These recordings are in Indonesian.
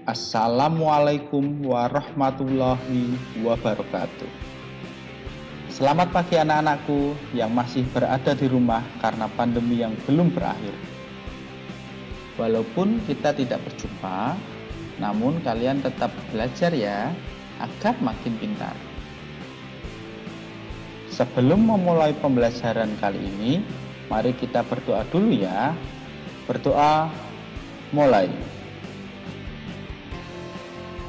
Assalamualaikum warahmatullahi wabarakatuh. Selamat pagi anak-anakku yang masih berada di rumah karena pandemi yang belum berakhir. Walaupun kita tidak berjumpa, namun kalian tetap belajar ya, agar makin pintar. Sebelum memulai pembelajaran kali ini, mari kita berdoa dulu ya. Berdoa, mulai.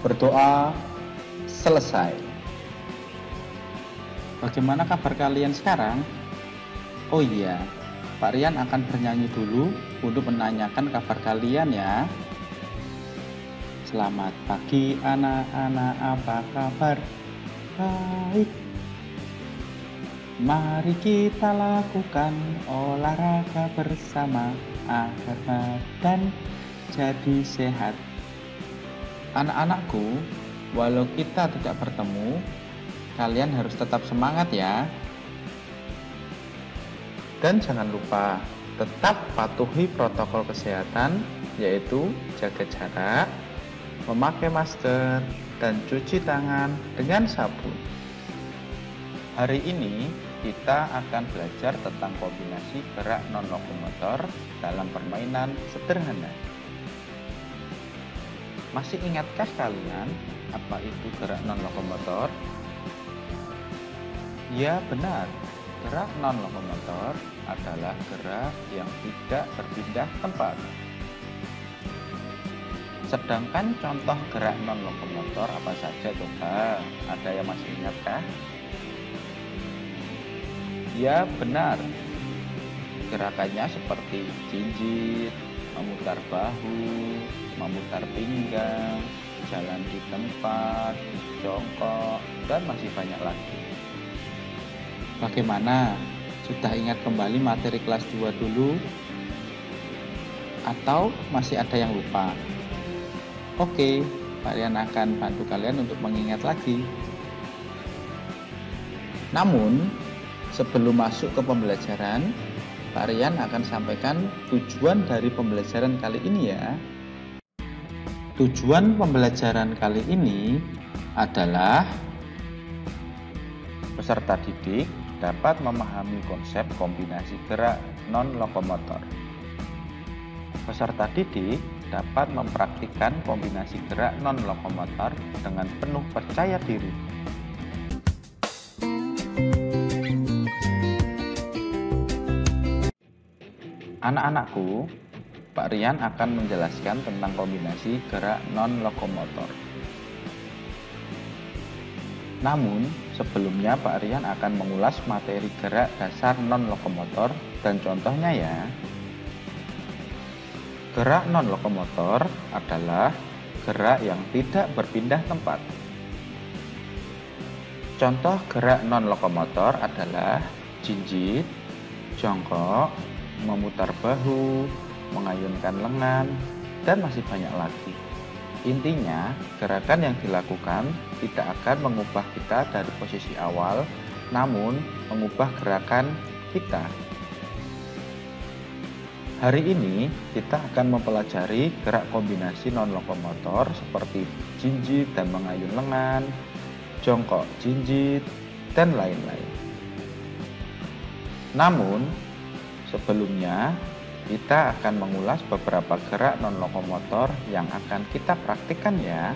Berdoa, selesai. Bagaimana kabar kalian sekarang? Oh iya, Pak Rian akan bernyanyi dulu untuk menanyakan kabar kalian ya. Selamat pagi anak-anak, apa kabar? Baik. Mari kita lakukan olahraga bersama agar badan jadi sehat. Anak-anakku, walau kita tidak bertemu, kalian harus tetap semangat ya. Dan jangan lupa tetap patuhi protokol kesehatan, yaitu jaga jarak, memakai masker, dan cuci tangan dengan sabun. Hari ini kita akan belajar tentang kombinasi gerak non-lokomotor dalam permainan sederhana. Masih ingatkah kalian apa itu gerak non-lokomotor? Ya benar, gerak non-lokomotor adalah gerak yang tidak berpindah tempat. Sedangkan contoh gerak non-lokomotor apa saja coba? Ada yang masih ingatkah? Ya benar, gerakannya seperti jinjit, memutar bahu, memutar pinggang, jalan di tempat, jongkok, dan masih banyak lagi. Bagaimana? Sudah ingat kembali materi kelas 2 dulu? Atau masih ada yang lupa? Oke, Pak Rian akan bantu kalian untuk mengingat lagi. Namun, sebelum masuk ke pembelajaran, Pak Rian akan sampaikan tujuan dari pembelajaran kali ini ya. Tujuan pembelajaran kali ini adalah peserta didik dapat memahami konsep kombinasi gerak non-lokomotor. Peserta didik dapat mempraktikkan kombinasi gerak non-lokomotor dengan penuh percaya diri. Anak-anakku, Pak Rian akan menjelaskan tentang kombinasi gerak non-lokomotor. Namun, sebelumnya Pak Rian akan mengulas materi gerak dasar non-lokomotor dan contohnya ya. Gerak non-lokomotor adalah gerak yang tidak berpindah tempat. Contoh gerak non-lokomotor adalah jinjit, jongkok, memutar bahu, mengayunkan lengan, dan masih banyak lagi. Intinya, gerakan yang dilakukan tidak akan mengubah kita dari posisi awal, namun mengubah gerakan kita. Hari ini kita akan mempelajari gerak kombinasi non-lokomotor seperti jinjit dan mengayun lengan, jongkok jinjit, dan lain-lain. Namun, sebelumnya, kita akan mengulas beberapa gerak non-lokomotor yang akan kita praktikkan ya.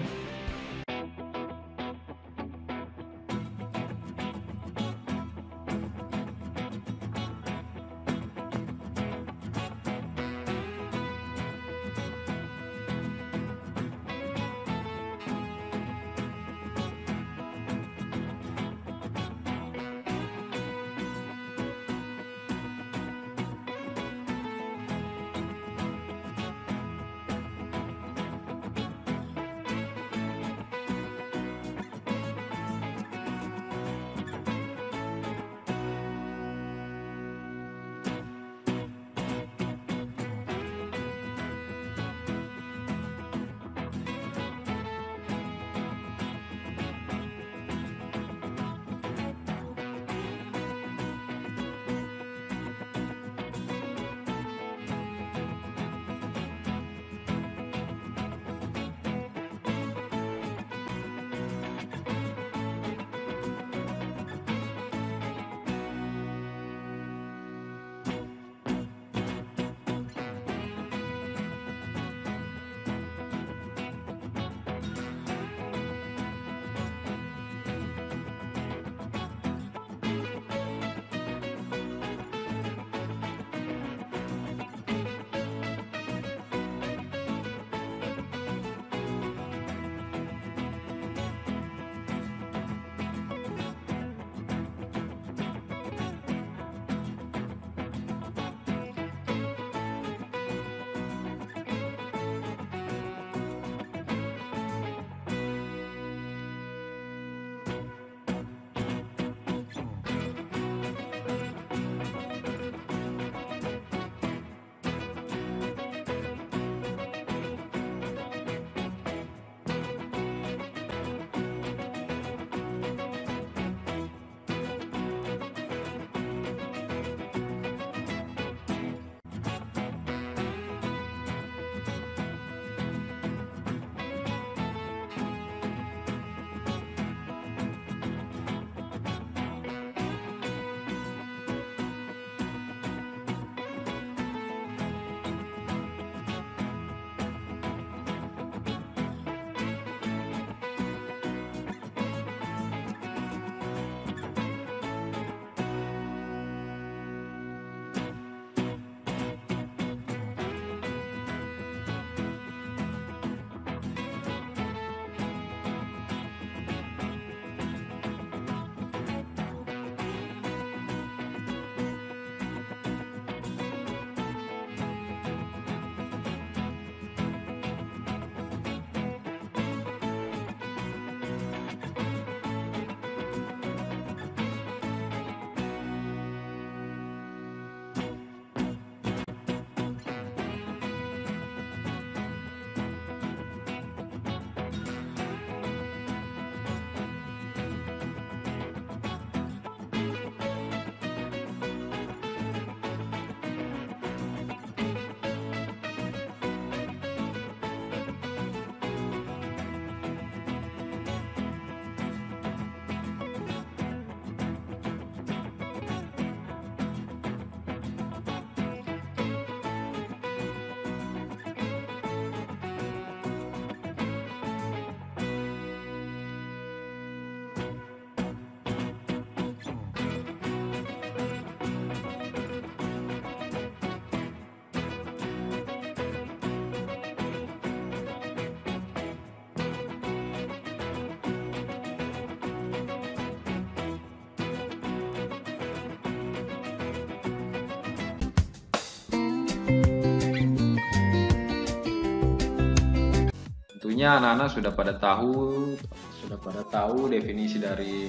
Tentunya anak-anak sudah pada tahu definisi dari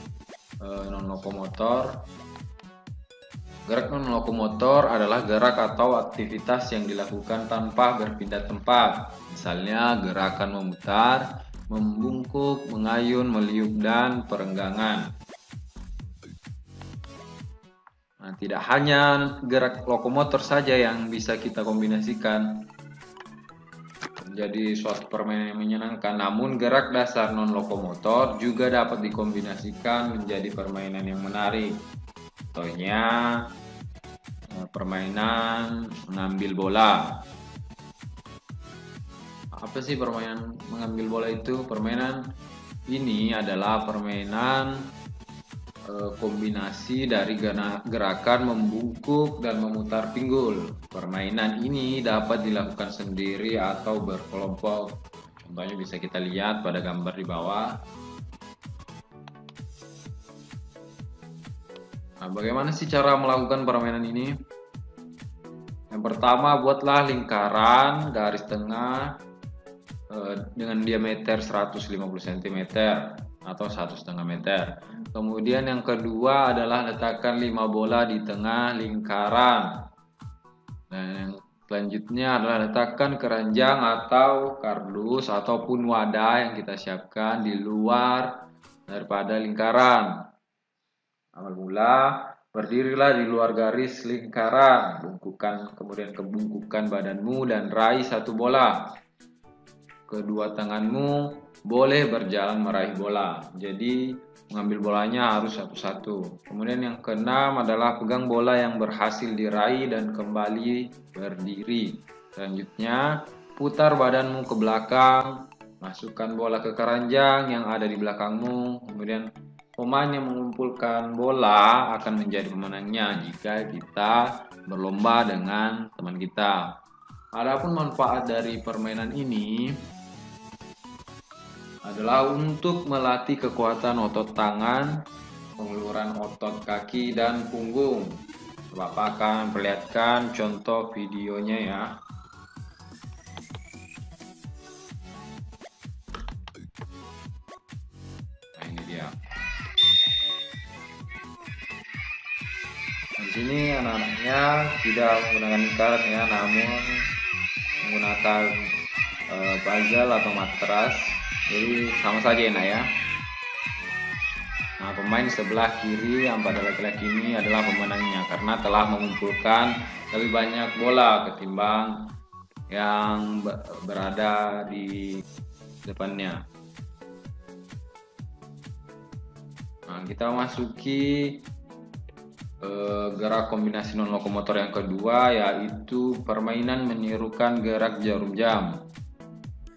non lokomotor. Gerak non lokomotor adalah gerak atau aktivitas yang dilakukan tanpa berpindah tempat. Misalnya gerakan memutar, membungkuk, mengayun, meliuk, dan perenggangan. Nah, tidak hanya gerak lokomotor saja yang bisa kita kombinasikan menjadi suatu permainan yang menyenangkan, namun gerak dasar non lokomotor juga dapat dikombinasikan menjadi permainan yang menarik. Contohnya permainan mengambil bola. Apa sih permainan mengambil bola itu? Permainan ini adalah permainan kombinasi dari gerakan membungkuk dan memutar pinggul. Permainan ini dapat dilakukan sendiri atau berkelompok. Contohnya bisa kita lihat pada gambar di bawah. Nah, bagaimana sih cara melakukan permainan ini? Yang pertama, buatlah lingkaran garis tengah dengan diameter 150 cm atau 1,5 meter. Kemudian yang kedua adalah letakkan 5 bola di tengah lingkaran. Dan yang selanjutnya adalah letakkan keranjang atau kardus ataupun wadah yang kita siapkan di luar daripada lingkaran. Awal mula, berdirilah di luar garis lingkaran, kemudian kebungkukan badanmu dan raih satu bola. Kedua tanganmu boleh berjalan meraih bola. Jadi mengambil bolanya harus satu-satu. Kemudian yang keenam adalah pegang bola yang berhasil diraih dan kembali berdiri. Selanjutnya, putar badanmu ke belakang, masukkan bola ke keranjang yang ada di belakangmu. Kemudian pemain yang mengumpulkan bola akan menjadi pemenangnya jika kita berlomba dengan teman kita. Adapun manfaat dari permainan ini adalah untuk melatih kekuatan otot tangan, pengeluaran otot kaki dan punggung. Bapak akan perlihatkan contoh videonya ya. Nah, ini dia. Di sini anak-anaknya tidak menggunakan lingkaran ya, namun menggunakan puzzle atau matras. Jadi sama saja enak ya. Nah, pemain sebelah kiri yang pada laki-laki ini adalah pemenangnya karena telah mengumpulkan lebih banyak bola ketimbang yang berada di depannya. Nah, kita masuki gerak kombinasi non lokomotor yang kedua, yaitu permainan menirukan gerak jarum jam.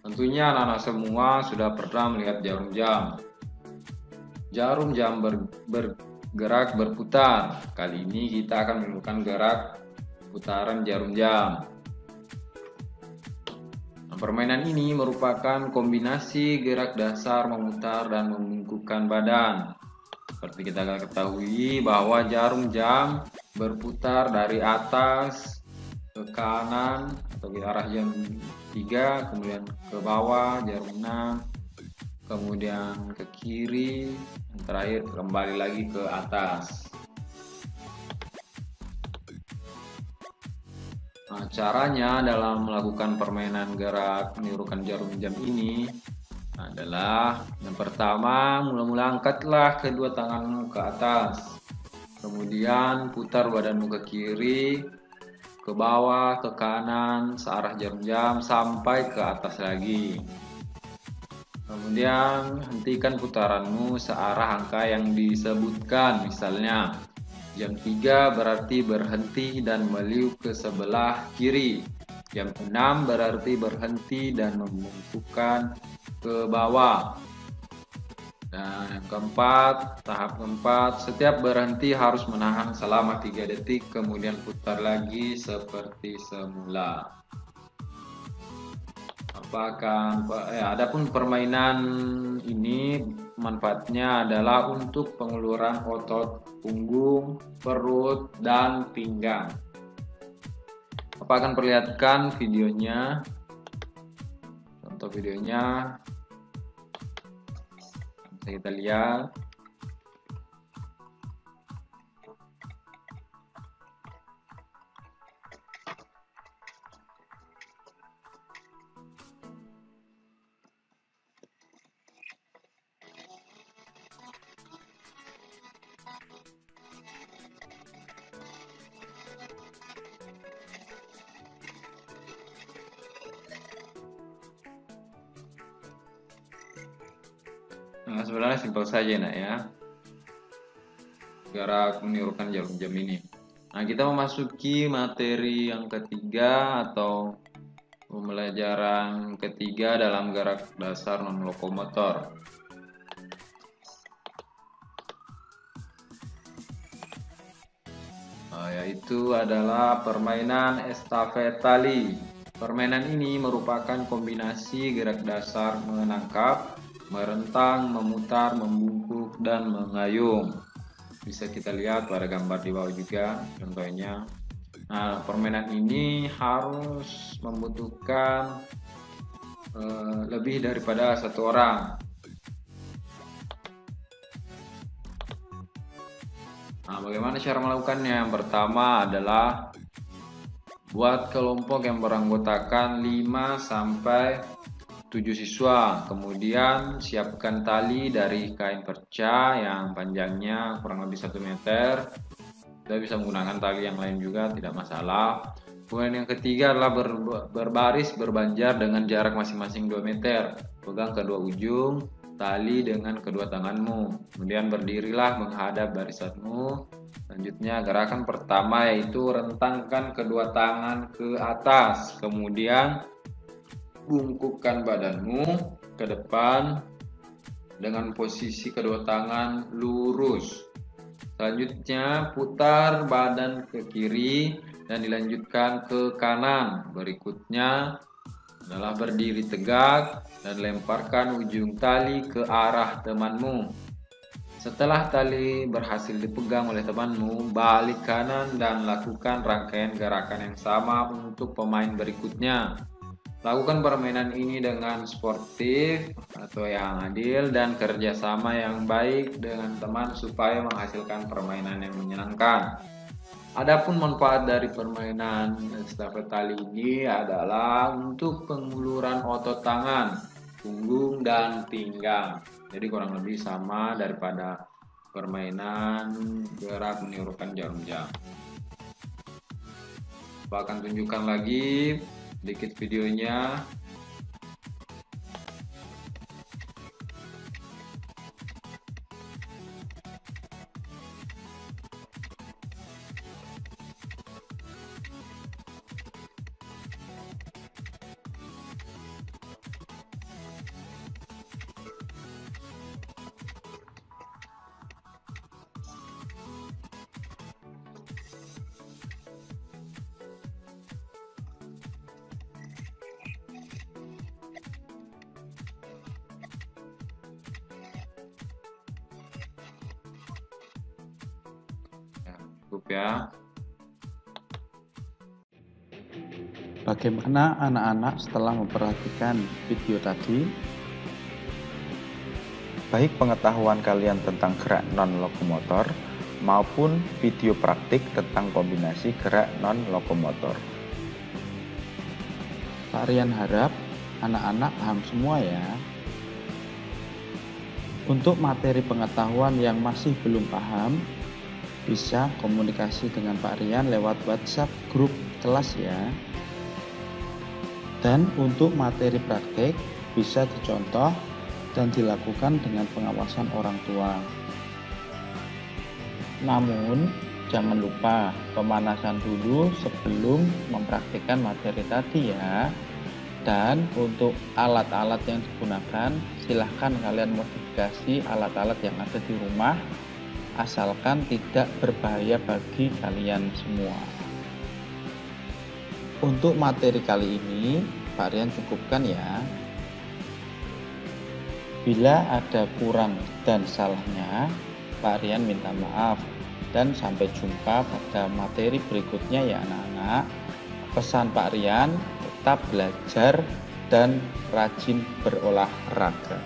Tentunya anak-anak semua sudah pernah melihat jarum jam. Jarum jam bergerak berputar. Kali ini kita akan menirukan gerak putaran jarum jam. Nah, permainan ini merupakan kombinasi gerak dasar memutar dan membungkukkan badan. Seperti kita ketahui bahwa jarum jam berputar dari atas ke kanan atau ke arah jam 3, kemudian ke bawah jarum 6, kemudian ke kiri, dan terakhir kembali lagi ke atas. Nah, caranya dalam melakukan permainan gerak menirukan jarum jam ini adalah yang pertama, mula-mula angkatlah kedua tanganmu ke atas, kemudian putar badanmu ke kiri, ke bawah, ke kanan, searah jarum jam sampai ke atas lagi. Kemudian hentikan putaranmu searah angka yang disebutkan, misalnya jam 3 berarti berhenti dan meliuk ke sebelah kiri, jam 6 berarti berhenti dan membungkukkan ke bawah. Dan yang keempat, tahap keempat, setiap berhenti harus menahan selama 3 detik, kemudian putar lagi seperti semula. Adapun permainan ini manfaatnya adalah untuk pengeluaran otot punggung, perut, dan pinggang. Bapak akan perlihatkan videonya. contoh videonya. Bisa kita lihat. Nah, sebenarnya simpel saja nak ya, gerak menirukan jarum jam ini. Nah, kita memasuki materi yang ketiga atau pembelajaran ketiga dalam gerak dasar non lokomotor. Yaitu adalah permainan estafet tali. Permainan ini merupakan kombinasi gerak dasar menangkap, merentang, memutar, membungkuk, dan mengayung. Bisa kita lihat pada gambar di bawah juga contohnya. Nah, permainan ini harus membutuhkan lebih daripada satu orang. Nah, bagaimana cara melakukannya? Yang pertama adalah buat kelompok yang beranggotakan 5 sampai 7 siswa, kemudian siapkan tali dari kain perca yang panjangnya kurang lebih 1 meter. Kita bisa menggunakan tali yang lain juga, tidak masalah. Kemudian yang ketiga adalah berbaris berbanjar dengan jarak masing-masing 2 meter. Pegang kedua ujung tali dengan kedua tanganmu, kemudian berdirilah menghadap barisanmu. Selanjutnya gerakan pertama yaitu rentangkan kedua tangan ke atas, kemudian bungkukkan badanmu ke depan dengan posisi kedua tangan lurus. Selanjutnya putar badan ke kiri dan dilanjutkan ke kanan. Berikutnya adalah berdiri tegak dan lemparkan ujung tali ke arah temanmu. Setelah tali berhasil dipegang oleh temanmu, balik kanan dan lakukan rangkaian gerakan yang sama untuk pemain berikutnya. Lakukan permainan ini dengan sportif atau yang adil dan kerjasama yang baik dengan teman supaya menghasilkan permainan yang menyenangkan. Adapun manfaat dari permainan estafet tali ini adalah untuk penguluran otot tangan, punggung, dan pinggang. Jadi kurang lebih sama daripada permainan gerak menirukan jarum jam. Saya akan tunjukkan lagi sedikit videonya. Cukup ya. Bagaimana anak-anak setelah memperhatikan video tadi? Baik pengetahuan kalian tentang gerak non-lokomotor maupun video praktik tentang kombinasi gerak non-lokomotor. Pak Rian harap anak-anak paham semua ya. Untuk materi pengetahuan yang masih belum paham, bisa komunikasi dengan Pak Rian lewat WhatsApp grup kelas ya. Dan untuk materi praktik bisa dicontoh dan dilakukan dengan pengawasan orang tua. Namun jangan lupa pemanasan dulu sebelum mempraktikkan materi tadi ya. Dan untuk alat-alat yang digunakan, silahkan kalian modifikasi alat-alat yang ada di rumah, asalkan tidak berbahaya bagi kalian semua. Untuk materi kali ini, Pak Rian cukupkan ya. Bila ada kurang dan salahnya, Pak Rian minta maaf. Dan sampai jumpa pada materi berikutnya ya anak-anak. Pesan Pak Rian, tetap belajar dan rajin berolahraga.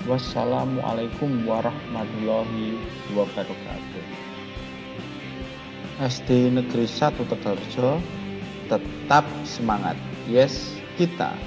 Wassalamualaikum warahmatullahi wabarakatuh. SD Negeri 1 Tegalrejo, tetap semangat. Yes, kita.